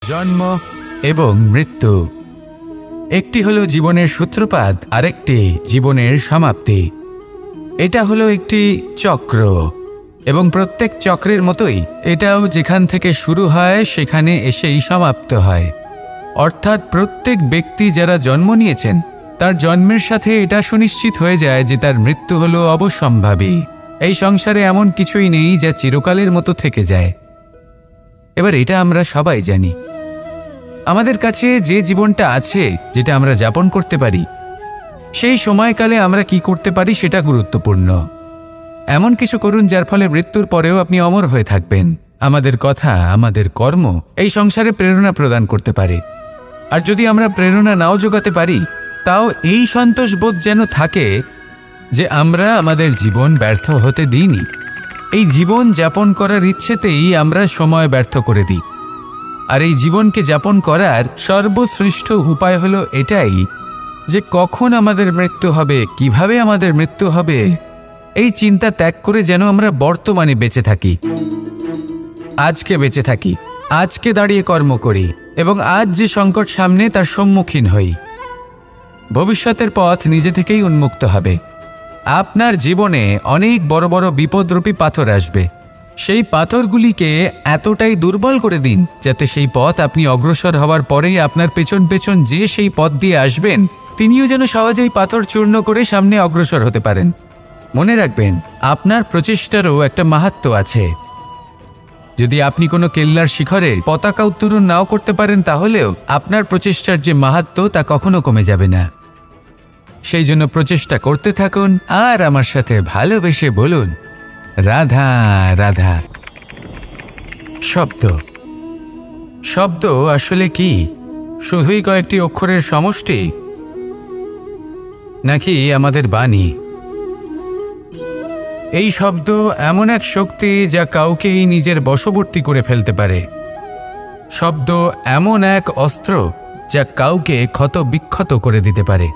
জন্ম এবং মৃত্যু, একটি হলো জীবনের সূত্রপাত, আরেকটি জীবনের সমাপ্তি। এটা হলো একটি চক্র এবং প্রত্যেক চক্রের মতোই এটাও যেখান থেকে শুরু হয় সেখানে এসেই সমাপ্ত হয়। অর্থাৎ প্রত্যেক ব্যক্তি যারা জন্ম নিয়েছেন তার জন্মের সাথে এটা সুনিশ্চিত হয়ে যায় যে তার মৃত্যু হলো অবশ্যম্ভাবী। এই সংসারে এমন কিছুই নেই যা চিরকালের মতো থেকে যায়। এবার এটা আমরা সবাই জানি। আমাদের কাছে যে জীবনটা আছে, যেটা আমরা যাপন করতে পারি, সেই সময়কালে আমরা কি করতে পারি সেটা গুরুত্বপূর্ণ। এমন কিছু করুন যার ফলে মৃত্যুর পরেও আপনি অমর হয়ে থাকবেন। আমাদের কথা, আমাদের কর্ম এই সংসারে প্রেরণা প্রদান করতে পারে। আর যদি আমরা প্রেরণা নাও জোগাতে পারি, তাও এই সন্তোষ বোধ যেন থাকে যে আমরা আমাদের জীবন ব্যর্থ হতে দিইনি। এই জীবন যাপন করার ইচ্ছেতেই আমরা সময় ব্যর্থ করে দিই। আর এই জীবনকে যাপন করার সর্বশ্রেষ্ঠ উপায় হলো এটাই যে কখন আমাদের মৃত্যু হবে, কিভাবে আমাদের মৃত্যু হবে, এই চিন্তা ত্যাগ করে যেন আমরা বর্তমানে বেঁচে থাকি, আজকে বেঁচে থাকি, আজকে দাঁড়িয়ে কর্ম করি এবং আজ যে সংকট সামনে তার সম্মুখীন হই। ভবিষ্যতের পথ নিজে থেকেই উন্মুক্ত হবে। আপনার জীবনে অনেক বড় বড় বিপদরূপী পাথর আসবে। সেই পাথরগুলিকে এতটাই দুর্বল করে দিন যাতে সেই পথ আপনি অগ্রসর হওয়ার পরেই আপনার পেছন পেছন যে সেই পথ দিয়ে আসবেন তিনিও যেন সহজেই পাথর চূর্ণ করে সামনে অগ্রসর হতে পারেন। মনে রাখবেন, আপনার প্রচেষ্টারও একটা মাহাত্ম্য আছে। যদি আপনি কোনো কেল্লার শিখরে পতাকা উত্তোলন নাও করতে পারেন, তাহলেও আপনার প্রচেষ্টার যে মাহাত্ম্য তা কখনো কমে যাবে না। সেই জন্য প্রচেষ্টা করতে থাকুন আর আমার সাথে ভালোবেসে বলুন, রাধা রাধা। শব্দ শব্দ আসলে কি? শুধুই কয়েকটি অক্ষরের সমষ্টি, নাকি আমাদের বাণী? এই শব্দ এমন এক শক্তি যা কাউকেই নিজের বশবর্তী করে ফেলতে পারে। শব্দ এমন এক অস্ত্র যা কাউকে ক্ষত বিক্ষত করে দিতে পারে।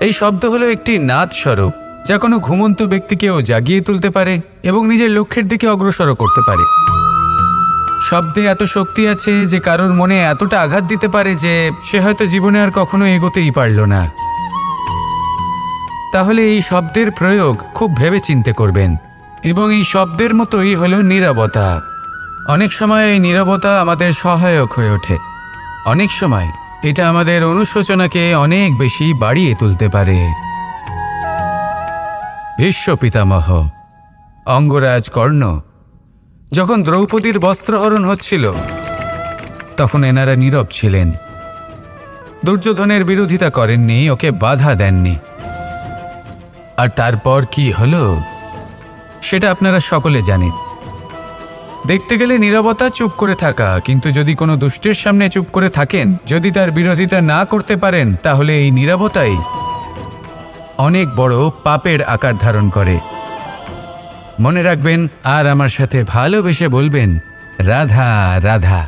এই শব্দ হলো একটি নাদ স্বরূপ যা কোনো ঘুমন্ত ব্যক্তিকেও জাগিয়ে তুলতে পারে এবং নিজের লক্ষ্যের দিকে অগ্রসর করতে পারে। শব্দে এত শক্তি আছে যে কারোর মনে এতটা আঘাত দিতে পারে যে সে হয়তো জীবনে আর কখনো এগোতেই পারল না। তাহলে এই শব্দের প্রয়োগ খুব ভেবে চিন্তে করবেন। এবং এই শব্দের মতোই হলো নীরবতা। অনেক সময় এই নীরবতা আমাদের সহায়ক হয়ে ওঠে। অনেক সময় এটা আমাদের অনুশোচনাকে অনেক বেশি বাড়িয়ে তুলতে পারে। ভীষ্ম পিতামহ, অঙ্গরাজ কর্ণ যখন দ্রৌপদীর বস্ত্রহরণ হচ্ছিল তখন এনারা নীরব ছিলেন। দুর্যোধনের বিরোধিতা করেননি, ওকে বাধা দেননি। আর তারপর কি হলো সেটা আপনারা সকলে জানেন। দেখতে গেলে নীরবতা চুপ করে থাকা, কিন্তু যদি কোনো দুষ্টের সামনে চুপ করে থাকেন, যদি তার বিরোধিতা না করতে পারেন, তাহলে এই নীরবতাই অনেক বড় পাপের আকার ধারণ করে। মনে রাখবেন আর আমার সাথে ভালোবেসে বলবেন, রাধা রাধা।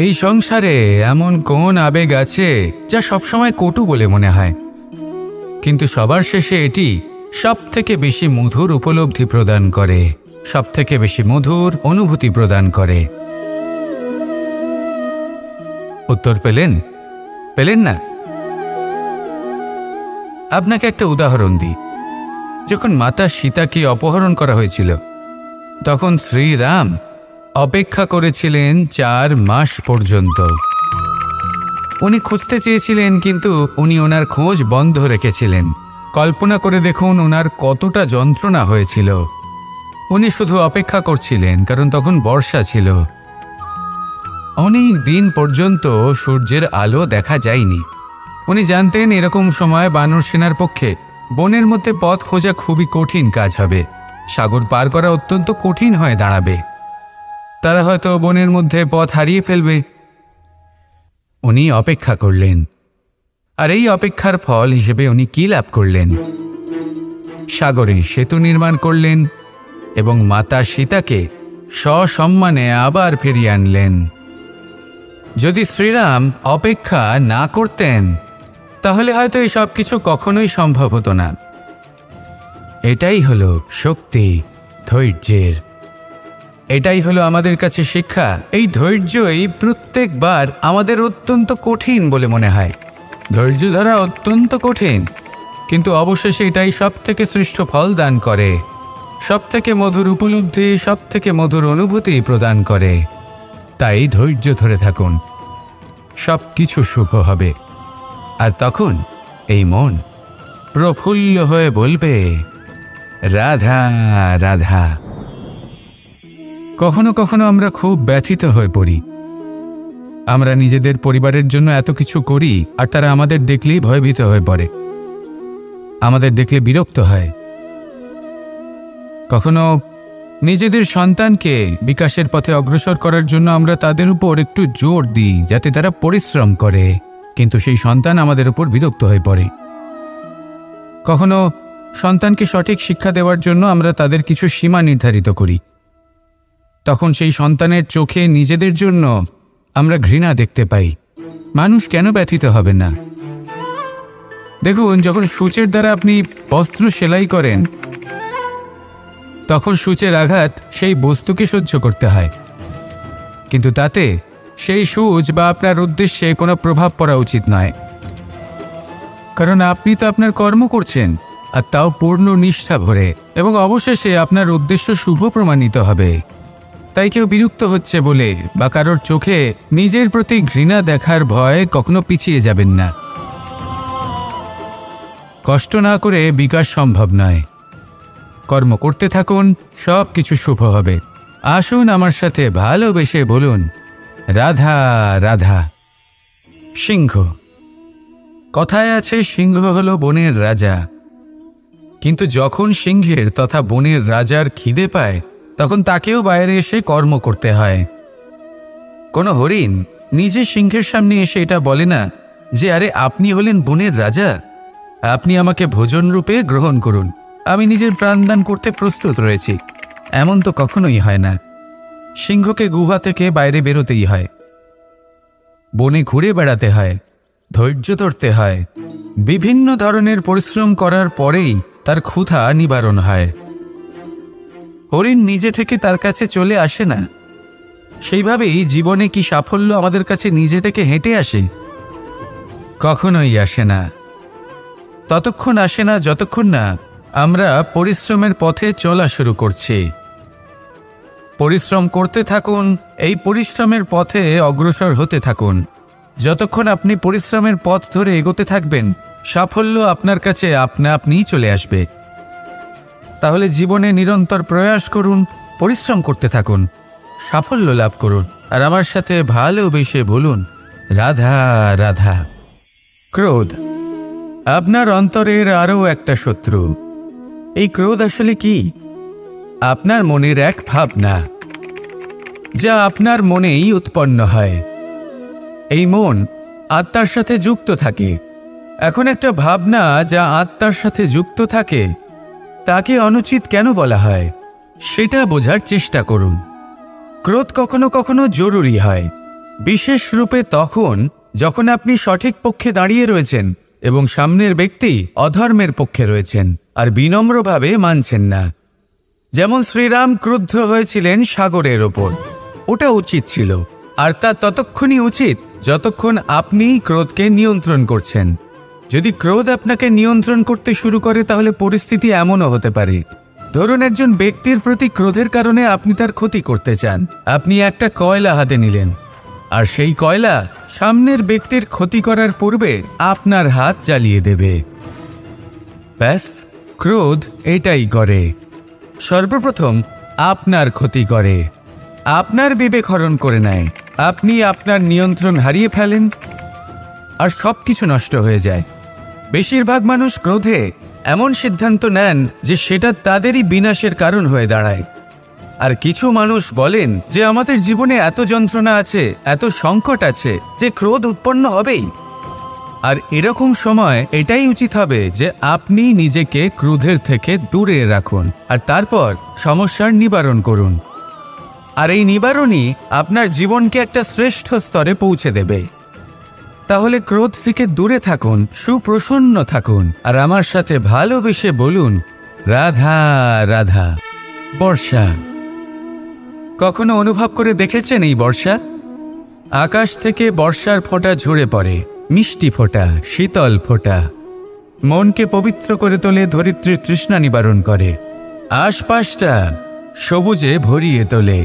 এই সংসারে এমন কোন আবেগ আছে যা সবসময় কটু বলে মনে হয়, কিন্তু সবার শেষে এটি সব থেকে বেশি মধুর উপলব্ধি প্রদান করে, সব থেকে বেশি মধুর অনুভূতি প্রদান করে। উত্তর পেলেন? পেলেন না? আপনাকে একটা উদাহরণ দিই। যখন মাতা সীতাকে অপহরণ করা হয়েছিল তখন শ্রীরাম অপেক্ষা করেছিলেন 4 মাস পর্যন্ত। উনি খুঁজতে চেয়েছিলেন, কিন্তু উনি ওনার খোঁজ বন্ধ রেখেছিলেন। কল্পনা করে দেখুন ওনার কতটা যন্ত্রণা হয়েছিল। উনি শুধু অপেক্ষা করছিলেন, কারণ তখন বর্ষা ছিল। অনেক দিন পর্যন্ত সূর্যের আলো দেখা যায়নি। উনি জানতেন এরকম সময় বানর সেনার পক্ষে বনের মধ্যে পথ খোঁজা খুবই কঠিন কাজ হবে। সাগর পার করা অত্যন্ত কঠিন হয়ে দাঁড়াবে। তারা হয়তো বনের মধ্যে পথ হারিয়ে ফেলবে। উনি অপেক্ষা করলেন, আর এই অপেক্ষার ফল হিসেবে উনি কি লাভ করলেন? সাগরে সেতু নির্মাণ করলেন এবং মাতা সীতাকে সসম্মানে আবার ফিরিয়ে আনলেন। যদি শ্রীরাম অপেক্ষা না করতেন তাহলে হয়তো এই সব কিছু কখনোই সম্ভব হতো না। এটাই হলো শক্তি ধৈর্যের। এটাই হলো আমাদের কাছে শিক্ষা। এই ধৈর্যই প্রত্যেকবার আমাদের অত্যন্ত কঠিন বলে মনে হয়। ধৈর্য ধরা অত্যন্ত কঠিন, কিন্তু অবশেষে এটাই সব থেকে শ্রেষ্ঠ ফল দান করে, সব থেকে মধুর উপলব্ধি, সব থেকে মধুর অনুভূতি প্রদান করে। তাই ধৈর্য ধরে থাকুন, সব কিছু শুভ হবে। আর তখন এই মন প্রফুল্ল হয়ে বলবে, রাধা রাধা। কখনো কখনো আমরা খুব ব্যথিত হয়ে পড়ি। আমরা নিজেদের পরিবারের জন্য এত কিছু করি, আর তারা আমাদের দেখলেই ভয়ভীত হয়ে পড়ে, আমাদের দেখলে বিরক্ত হয়। কখনো নিজেদের সন্তানকে বিকাশের পথে অগ্রসর করার জন্য আমরা তাদের উপর একটু জোর দিই যাতে তারা পরিশ্রম করে, কিন্তু সেই সন্তান আমাদের উপর বিরক্ত হয়ে পড়ে। কখনো সন্তানকে সঠিক শিক্ষা দেওয়ার জন্য আমরা তাদের কিছু সীমা নির্ধারিত করি, তখন সেই সন্তানের চোখে নিজেদের জন্য আমরা ঘৃণা দেখতে পাই। মানুষ কেন ব্যথিত হবে না? দেখুন, যখন সূচের দ্বারা আপনি বস্ত্র সেলাই করেন, তখন সূচের আঘাত সেই বস্তুকে সহ্য করতে হয়, কিন্তু তাতে সেই সূচ বা আপনার উদ্দেশ্যে কোনো প্রভাব পড়া উচিত নয়, কারণ আপনি তো আপনার কর্ম করছেন, আর তাও পূর্ণ নিষ্ঠা ভরে, এবং অবশেষে আপনার উদ্দেশ্য শুভ প্রমাণিত হবে। তাই কেউ বিরক্ত হচ্ছে বলে বা কারোর চোখে নিজের প্রতি ঘৃণা দেখার ভয় কখনো পিছিয়ে যাবেন না। কষ্ট না করে বিকাশ সম্ভব নয়। কর্ম করতে থাকুন, সব কিছু শুভ হবে। আসুন আমার সাথে ভালোবেসে বলুন, রাধা রাধা। সিংহ। কথায় আছে, সিংহ হলো বনের রাজা, কিন্তু যখন সিংহের তথা বনের রাজার খিদে পায়, তখন তাকেও বাইরে এসে কর্ম করতে হয়। কোনো হরিণ নিজে সিংহের সামনে এসে এটা বলে না যে, আরে আপনি হলেন বনের রাজা, আপনি আমাকে ভোজন রূপে গ্রহণ করুন, আমি নিজের প্রাণদান করতে প্রস্তুত রয়েছি। এমন তো কখনোই হয় না। সিংহকে গুহা থেকে বাইরে বেরোতেই হয়, বনে ঘুরে বেড়াতে হয়, ধৈর্য ধরতে হয়, বিভিন্ন ধরনের পরিশ্রম করার পরেই তার ক্ষুধা নিবারণ হয়। হরিণ নিজে থেকে তার কাছে চলে আসে না। সেইভাবেই জীবনে কি সাফল্য আমাদের কাছে নিজে থেকে হেঁটে আসে? কখনোই আসে না। ততক্ষণ আসে না যতক্ষণ না আমরা পরিশ্রমের পথে চলা শুরু করছি। পরিশ্রম করতে থাকুন, এই পরিশ্রমের পথে অগ্রসর হতে থাকুন। যতক্ষণ আপনি পরিশ্রমের পথ ধরে এগোতে থাকবেন, সাফল্য আপনার কাছে আপনা আপনিই চলে আসবে। তাহলে জীবনে নিরন্তর প্রয়াস করুন, পরিশ্রম করতে থাকুন, সাফল্য লাভ করুন, আর আমার সাথে ভালোবেসে বলুন, রাধা রাধা। ক্রোধ আপনার অন্তরের আরও একটা শত্রু। এই ক্রোধ আসলে কি? আপনার মনের এক ভাবনা, যা আপনার মনেই উৎপন্ন হয়। এই মন আত্মার সাথে যুক্ত থাকে। এখন একটা ভাবনা যা আত্মার সাথে যুক্ত থাকে, তাকে অনুচিত কেন বলা হয় সেটা বোঝার চেষ্টা করুন। ক্রোধ কখনো কখনো জরুরি হয়, বিশেষ রূপে তখন যখন আপনি সঠিক পক্ষে দাঁড়িয়ে রয়েছেন এবং সামনের ব্যক্তি অধর্মের পক্ষে রয়েছেন আর বিনম্রভাবে মানছেন না। যেমন শ্রীরাম ক্রুদ্ধ হয়েছিলেন সাগরের ওপর, ওটা উচিত ছিল, আর তা ততক্ষণই উচিত যতক্ষণ আপনি ক্রোধকে নিয়ন্ত্রণ করছেন। যদি ক্রোধ আপনাকে নিয়ন্ত্রণ করতে শুরু করে, তাহলে পরিস্থিতি এমনও হতে পারে, ধরুন একজন ব্যক্তির প্রতি ক্রোধের কারণে আপনি তার ক্ষতি করতে চান। আপনি একটা কয়লা হাতে নিলেন, আর সেই কয়লা সামনের ব্যক্তির ক্ষতি করার পূর্বে আপনার হাত জ্বালিয়ে দেবে। ব্যাস, ক্রোধ এটাই করে, সর্বপ্রথম আপনার ক্ষতি করে, আপনার বিবেক হরণ করে নেয়, আপনি আপনার নিয়ন্ত্রণ হারিয়ে ফেলেন, আর সব কিছু নষ্ট হয়ে যায়। বেশিরভাগ মানুষ ক্রোধে এমন সিদ্ধান্ত নেন যে সেটা তাদেরই বিনাশের কারণ হয়ে দাঁড়ায়। আর কিছু মানুষ বলেন যে আমাদের জীবনে এত যন্ত্রণা আছে, এত সংকট আছে যে ক্রোধ উৎপন্ন হবেই। আর এরকম সময় এটাই উচিত হবে যে আপনি নিজেকে ক্রোধের থেকে দূরে রাখুন, আর তারপর সমস্যার নিবারণ করুন। আর এই নিবারণই আপনার জীবনকে একটা শ্রেষ্ঠ স্তরে পৌঁছে দেবে। তাহলে ক্রোধ থেকে দূরে থাকুন, সুপ্রসন্ন থাকুন, আর আমার সাথে ভালোবেসে বলুন, রাধা রাধা। বর্ষা। কখনো অনুভব করে দেখেছেন এই বর্ষা? আকাশ থেকে বর্ষার ফোঁটা ঝরে পড়ে, মিষ্টি ফোঁটা, শীতল ফোঁটা, মনকে পবিত্র করে তোলে, ধরিত্রীর তৃষ্ণা নিবারণ করে, আশপাশটা সবুজে ভরিয়ে তোলে।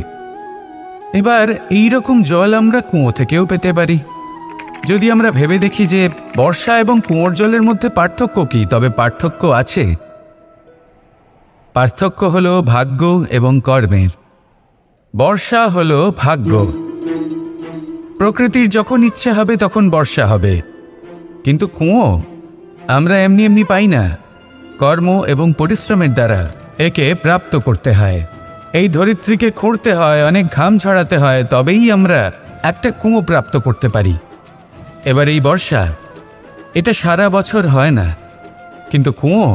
এবার এইরকম জল আমরা কুয়ো থেকেও পেতে পারি। যদি আমরা ভেবে দেখি যে বর্ষা এবং কুয়োর জলের মধ্যে পার্থক্য কী, তবে পার্থক্য আছে। পার্থক্য হলো ভাগ্য এবং কর্মের। বর্ষা হলো ভাগ্য। প্রকৃতির যখন ইচ্ছে হবে তখন বর্ষা হবে, কিন্তু কুয়ো আমরা এমনি এমনি পাই না। কর্ম এবং পরিশ্রমের দ্বারা একে প্রাপ্ত করতে হয়। এই ধরিত্রীকে খুঁড়তে হয়, অনেক ঘাম ঝরাতে হয়, তবেই আমরা একটা কুয়ো প্রাপ্ত করতে পারি। এবার এই বর্ষা, এটা সারা বছর হয় না, কিন্তু কুয়ো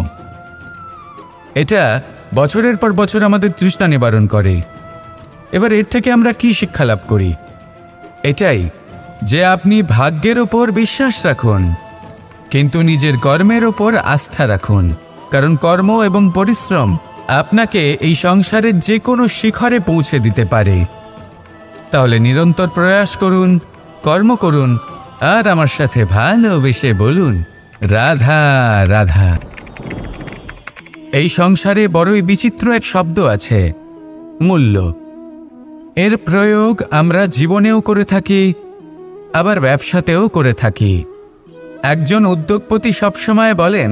এটা বছরের পর বছর আমাদের তৃষ্ণা নিবারণ করে। এবার এর থেকে আমরা কি শিক্ষা লাভ করি? এটাই যে আপনি ভাগ্যের ওপর বিশ্বাস রাখুন, কিন্তু নিজের কর্মের ওপর আস্থা রাখুন। কারণ কর্ম এবং পরিশ্রম আপনাকে এই সংসারের যে কোনো শিখরে পৌঁছে দিতে পারে। তাহলে নিরন্তর প্রয়াস করুন, কর্ম করুন, আর আমার সাথে ভালোবেসে বলুন, রাধা রাধা। এই সংসারে বড়ই বিচিত্র এক শব্দ আছে, মূল্য। এর প্রয়োগ আমরা জীবনেও করে থাকি, আবার ব্যবসাতেও করে থাকি। একজন উদ্যোগপতি সবসময় বলেন,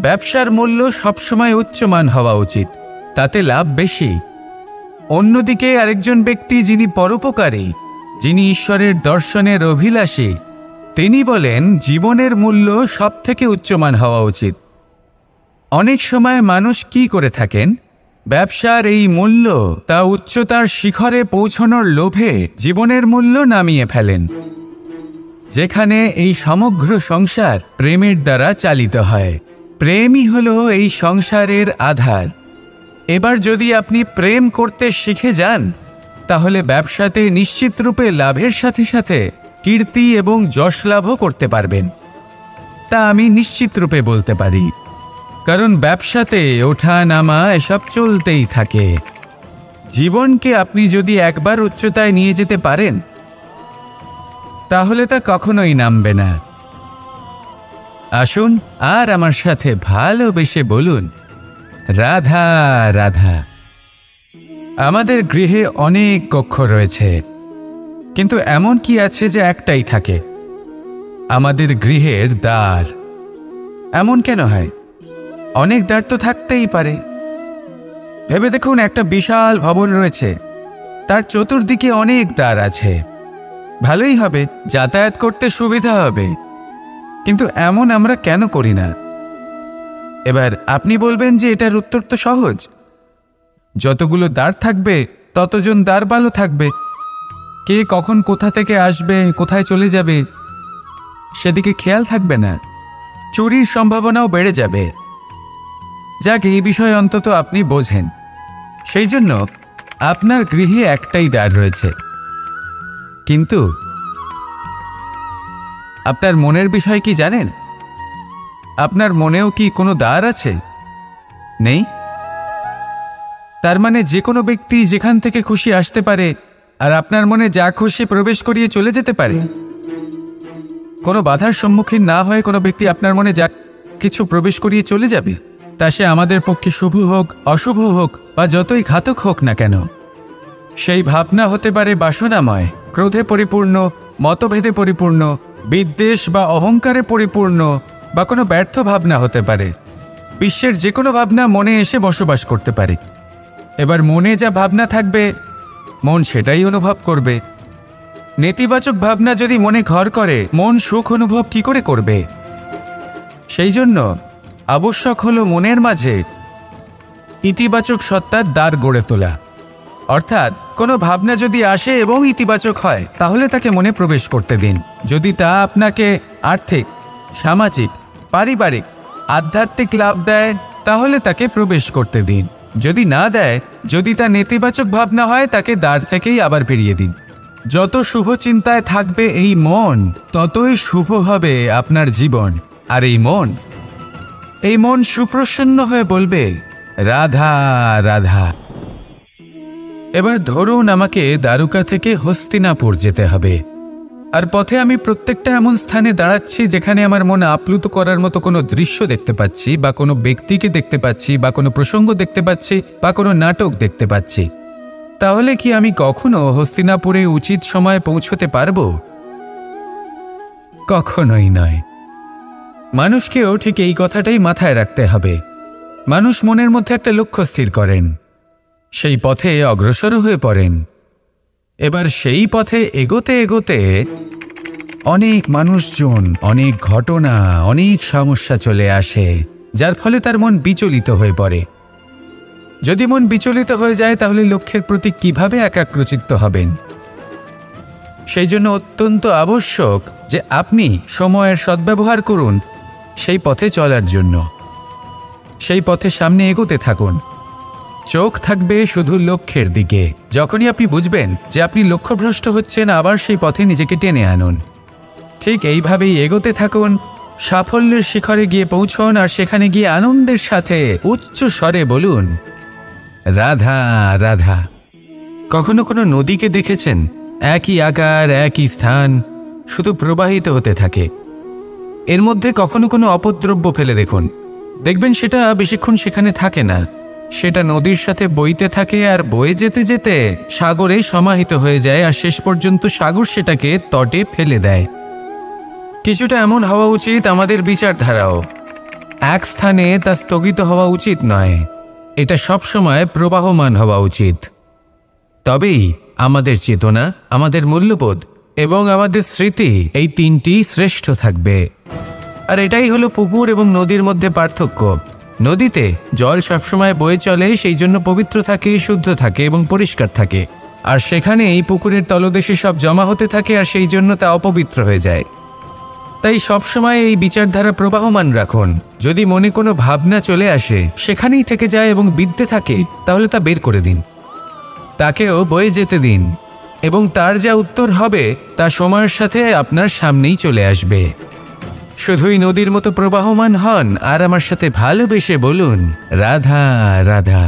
ব্যবসার মূল্য সবসময় উচ্চমান হওয়া উচিত, তাতে লাভ বেশি। অন্যদিকে আরেকজন ব্যক্তি যিনি পরোপকারী, যিনি ঈশ্বরের দর্শনের অভিলাষী, তিনি বলেন জীবনের মূল্য সবথেকে উচ্চমান হওয়া উচিত। অনেক সময় মানুষ কি করে থাকেন, ব্যবসার এই মূল্য তা উচ্চতার শিখরে পৌঁছানোর লোভে জীবনের মূল্য নামিয়ে ফেলেন। যেখানে এই সমগ্র সংসার প্রেমের দ্বারা চালিত হয়। প্রেমই হলো এই সংসারের আধার। এবার যদি আপনি প্রেম করতে শিখে যান, তাহলে ব্যবসাতে নিশ্চিত রূপে লাভের সাথে সাথে কীর্তি এবং যশ লাভও করতে পারবেন। তা আমি নিশ্চিত রূপে বলতে পারি, কারণ ব্যবসাতে ওঠা নামা এসব চলতেই থাকে। জীবনকে আপনি যদি একবার উচ্চতায় নিয়ে যেতে পারেন, তাহলে তা কখনোই নামবে না। আসুন আর আমার সাথে ভালোবেসে বলুন, রাধা রাধা। আমাদের গৃহে অনেক কক্ষ রয়েছে, কিন্তু এমন কি আছে যে একটাই থাকে? আমাদের গৃহের দ্বার। এমন কেন হয়? অনেক দ্বার তো থাকতেই পারে। ভেবে দেখুন, একটা বিশাল ভবন রয়েছে, তার চতুর্দিকে অনেক দ্বার আছে। ভালোই হবে, যাতায়াত করতে সুবিধা হবে, কিন্তু এমন আমরা কেন করি না? এবার আপনি বলবেন যে এটার উত্তর তো সহজ, যতগুলো দ্বার থাকবে ততজন দ্বারপালও থাকবে। কে কখন কোথা থেকে আসবে, কোথায় চলে যাবে, সেদিকে খেয়াল থাকবে না, চুরির সম্ভাবনাও বেড়ে যাবে। যাক, এই বিষয়ে অন্তত আপনি বোঝেন। সেই জন্য আপনার গৃহে একটাই দ্বার রয়েছে। কিন্তু আপনার মনের বিষয় কি জানেন? আপনার মনেও কি কোনো দ্বার আছে? নেই। তার মানে যে কোনো ব্যক্তি যেখান থেকে খুশি আসতে পারে, আর আপনার মনে যা খুশি প্রবেশ করিয়ে চলে যেতে পারে। কোনো বাধার সম্মুখীন না হয়ে কোনো ব্যক্তি আপনার মনে যা কিছু প্রবেশ করিয়ে চলে যাবে, তা সে আমাদের পক্ষে শুভ হোক, অশুভ হোক, বা যতই ঘাতক হোক না কেন। সেই ভাবনা হতে পারে বাসনাময়, ক্রোধে পরিপূর্ণ, মতভেদে পরিপূর্ণ, বিদ্বেষ বা অহংকারে পরিপূর্ণ, বা কোনো ব্যর্থ ভাবনা হতে পারে। বিশ্বের যে কোনো ভাবনা মনে এসে বসবাস করতে পারে। এবার মনে যা ভাবনা থাকবে, মন সেটাই অনুভব করবে। নেতিবাচক ভাবনা যদি মনে ঘর করে, মন সুখ অনুভব কি করে করবে? সেই জন্য আবশ্যক হলো মনের মাঝে ইতিবাচক সত্তার দ্বার গড়ে তোলা। অর্থাৎ কোনো ভাবনা যদি আসে এবং ইতিবাচক হয়, তাহলে তাকে মনে প্রবেশ করতে দিন। যদি তা আপনাকে আর্থিক, সামাজিক, পারিবারিক, আধ্যাত্মিক লাভ দেয়, তাহলে তাকে প্রবেশ করতে দিন। যদি না দেয়, যদি তা নেতিবাচক ভাবনা হয়, তাকে দ্বার থেকেই আবার বেরিয়ে দিন। যত শুভ চিন্তায় থাকবে এই মন, ততই শুভ হবে আপনার জীবন। আর এই মন সুপ্রসন্ন হয়ে বলবে, রাধা রাধা। এবার ধরুন আমাকে দ্বারকা থেকে হস্তিনাপুর যেতে হবে, আর পথে আমি প্রত্যেকটা এমন স্থানে দাঁড়াচ্ছি যেখানে আমার মন আপ্লুত করার মতো কোনো দৃশ্য দেখতে পাচ্ছি, বা কোনো ব্যক্তিকে দেখতে পাচ্ছি, বা কোনো প্রসঙ্গ দেখতে পাচ্ছি, বা কোনো নাটক দেখতে পাচ্ছি। তাহলে কি আমি কখনো হস্তিনাপুরে উচিত সময়ে পৌঁছতে পারবো? কখনোই নয়। মানুষকেও ঠিক এই কথাটাই মাথায় রাখতে হবে। মানুষ মনের মধ্যে একটা লক্ষ্য স্থির করেন, সেই পথে অগ্রসর হয়ে পড়েন। এবার সেই পথে এগোতে এগোতে অনেক মানুষজন, অনেক ঘটনা, অনেক সমস্যা চলে আসে, যার ফলে তার মন বিচলিত হয়ে পড়ে। যদি মন বিচলিত হয়ে যায় তাহলে লক্ষ্যের প্রতি কিভাবে একাগ্রচিত্ত হবেন? সেই জন্য অত্যন্ত আবশ্যক যে আপনি সময়ের সদ্ব্যবহার করুন সেই পথে চলার জন্য। সেই পথে সামনে এগোতে থাকুন, চোখ থাকবে শুধু লক্ষ্যের দিকে। যখনই আপনি বুঝবেন যে আপনি লক্ষ্যভ্রষ্ট হচ্ছেন, আবার সেই পথে নিজেকে টেনে আনুন। ঠিক এইভাবেই এগোতে থাকুন, সাফল্যের শিখরে গিয়ে পৌঁছন, আর সেখানে গিয়ে আনন্দের সাথে উচ্চ স্বরে বলুন, রাধা রাধা। কখনো কোনো নদীকে দেখেছেন? একই আকার, একই স্থান, শুধু প্রবাহিত হতে থাকে। এর মধ্যে কখনো কোনো অপদ্রব্য ফেলে দেখুন, দেখবেন সেটা বেশিক্ষণ সেখানে থাকে না। সেটা নদীর সাথে বইতে থাকে, আর বয়ে যেতে যেতে সাগরে সমাহিত হয়ে যায়, আর শেষ পর্যন্ত সাগর সেটাকে তটে ফেলে দেয়। কিছুটা এমন হওয়া উচিত আমাদের বিচারধারাও। এক স্থানে তা স্থগিত হওয়া উচিত নয়, এটা সবসময় প্রবাহমান হওয়া উচিত। তবেই আমাদের চেতনা, আমাদের মূল্যবোধ এবং আমাদের স্মৃতি, এই তিনটি শ্রেষ্ঠ থাকবে। আর এটাই হলো পুকুর এবং নদীর মধ্যে পার্থক্য। নদীতে জল সবসময় বয়ে চলে, সেই জন্য পবিত্র থাকে, শুদ্ধ থাকে এবং পরিষ্কার থাকে। আর সেখানে এই পুকুরের তলদেশে সব জমা হতে থাকে, আর সেই জন্য তা অপবিত্র হয়ে যায়। তাই সবসময় এই বিচারধারা প্রবাহমান রাখুন। যদি মনে কোনো ভাবনা চলে আসে, সেখানেই থেকে যায় এবং বিদ্যে থাকে, তাহলে তা বের করে দিন, তাকেও বয়ে যেতে দিন, এবং তার যা উত্তর হবে তা সময়ের সাথে আপনার সামনেই চলে আসবে। শুধুই নদীর মতো প্রবাহমান হন, আর আমার সাথে ভালোবেসে বলুন, রাধা রাধা।